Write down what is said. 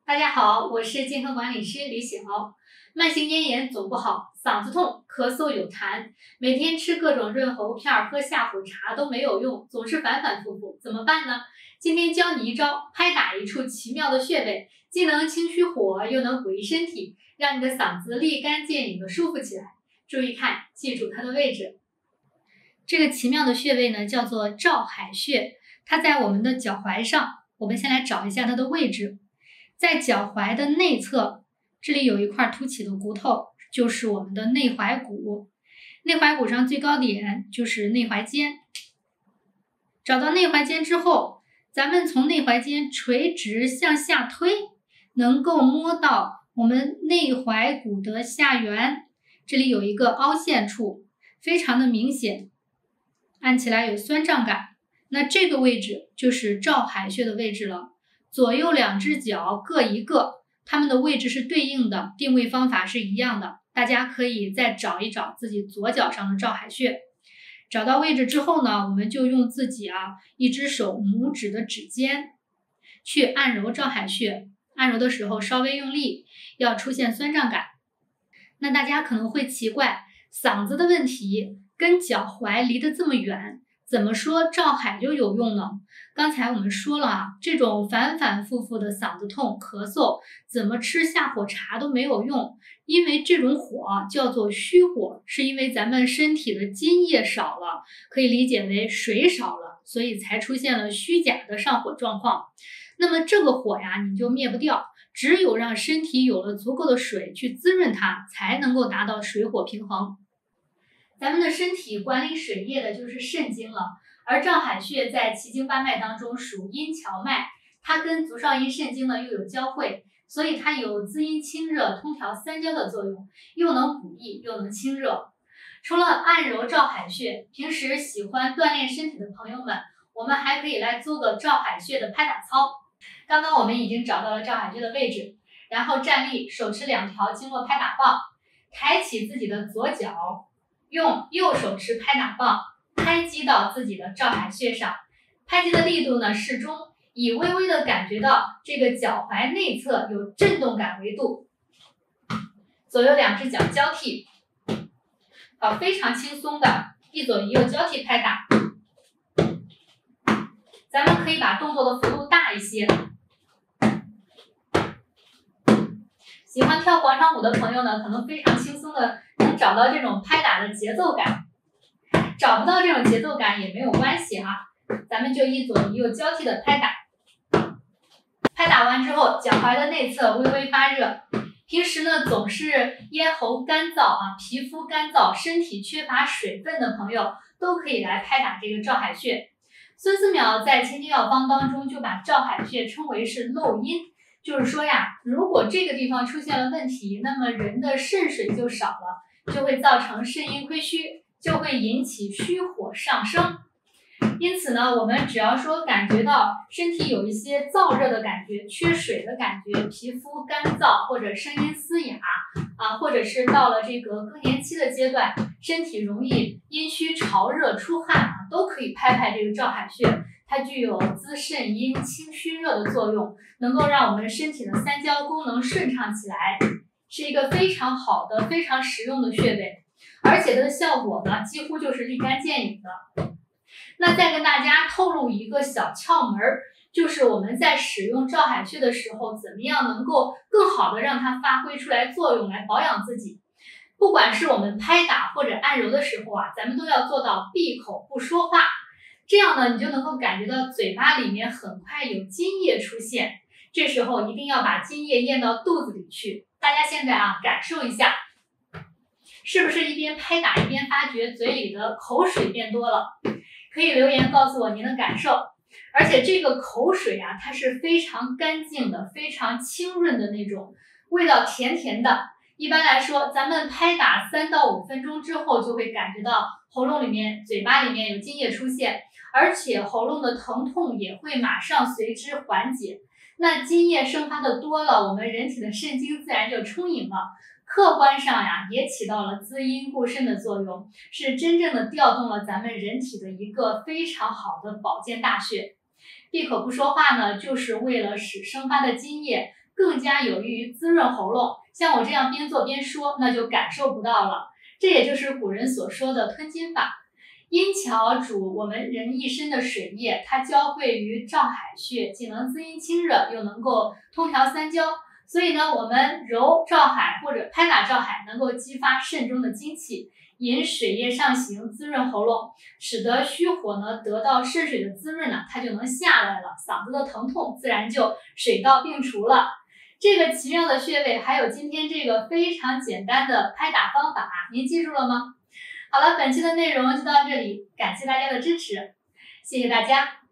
大家好，我是健康管理师李晓。慢性咽炎总不好，嗓子痛、咳嗽有痰，每天吃各种润喉片、喝下火茶都没有用，总是反反复复，怎么办呢？今天教你一招，拍打一处奇妙的穴位，既能清虚火，又能补益身体，让你的嗓子立竿见影的舒服起来。注意看，记住它的位置。这个奇妙的穴位呢，叫做照海穴，它在我们的脚踝上。我们先来找一下它的位置。在脚踝的内侧，这里有一块凸起的骨头，就是我们的内踝骨。内踝骨上最高点就是内踝尖。找到内踝尖之后，咱们从内踝尖垂直向下推，能够摸到我们内踝骨的下缘，这里有一个凹陷处，非常的明显，按起来有酸胀感。那这个位置就是照海穴的位置了。左右两只脚各一个，它们的位置是对应的，定位方法是一样的。大家可以再找一找自己左脚上的照海穴。找到位置之后呢，我们就用自己一只手拇指的指尖去按揉照海穴。按揉的时候稍微用力，要出现酸胀感。那大家可能会奇怪，嗓子的问题跟脚踝离得这么远，怎么说照海就有用呢？刚才我们说了这种反反复复的嗓子痛、咳嗽，怎么吃下火茶都没有用，因为这种火叫做虚火，是因为咱们身体的津液少了，可以理解为水少了，所以才出现了虚假的上火状况。那么这个火你就灭不掉，只有让身体有了足够的水去滋润它，才能够达到水火平衡。咱们的身体管理水液的就是肾经了，而照海穴在奇经八脉当中属阴荞脉，它跟足少阴肾经呢又有交汇，所以它有滋阴清热、通调三焦的作用，又能补益又能清热。除了按揉照海穴，平时喜欢锻炼身体的朋友们，我们还可以来做个照海穴的拍打操。刚刚我们已经找到了照海穴的位置，然后站立，手持两条经络拍打棒，抬起自己的左脚，用右手持拍打棒拍击到自己的照海穴上，拍击的力度呢适中，以微微的感觉到这个脚踝内侧有震动感为度。左右两只脚交替，非常轻松的一左一右交替拍打。咱们可以把动作的幅度大一些。喜欢跳广场舞的朋友呢，可能非常轻松的能找到这种拍打的节奏感。找不到这种节奏感也没有关系咱们就一左一右交替的拍打。拍打完之后，脚踝的内侧微微发热。平时呢总是咽喉干燥皮肤干燥，身体缺乏水分的朋友，都可以来拍打这个照海穴。孙思邈在千金药方当中就把照海穴称为是漏阴，就是说如果这个地方出现了问题，那么人的肾水就少了，就会造成肾阴亏虚，就会引起虚火上升。因此呢，我们只要说感觉到身体有一些燥热的感觉、缺水的感觉、皮肤干燥或者声音嘶哑或者是到了这个更年期的阶段，身体容易阴虚潮热出汗都可以拍拍这个照海穴。它具有滋肾阴、清虚热的作用，能够让我们身体的三焦功能顺畅起来，是一个非常好的、非常实用的穴位，而且它的效果呢，几乎就是立竿见影的。那再跟大家透露一个小窍门，就是我们在使用照海穴的时候，怎么样能够更好的让它发挥出来作用，来保养自己。不管是我们拍打或者按揉的时候咱们都要做到闭口不说话，这样呢，你就能够感觉到嘴巴里面很快有津液出现，这时候一定要把津液咽到肚子里去。大家现在感受一下，是不是一边拍打一边发觉嘴里的口水变多了？可以留言告诉我您的感受。而且这个口水它是非常干净的，非常清润的那种，味道甜甜的。一般来说，咱们拍打3到5分钟之后，就会感觉到喉咙里面、嘴巴里面有津液出现，而且喉咙的疼痛也会马上随之缓解。那津液生发的多了，我们人体的肾经自然就充盈了，客观上也起到了滋阴固肾的作用，是真正的调动了咱们人体的一个非常好的保健大穴。闭口不说话呢，就是为了使生发的津液更加有益于滋润喉咙。像我这样边做边说，那就感受不到了。这也就是古人所说的吞金法。阴桥主我们人一身的水液，它交汇于照海穴，既能滋阴清热，又能够通调三焦。所以呢，我们揉照海或者拍打照海，能够激发肾中的精气，引水液上行，滋润喉咙，使得虚火呢得到肾水的滋润呢，它就能下来了，嗓子的疼痛自然就水到病除了。这个奇妙的穴位，还有今天这个非常简单的拍打方法，您记住了吗？好了，本期的内容就到这里，感谢大家的支持，谢谢大家。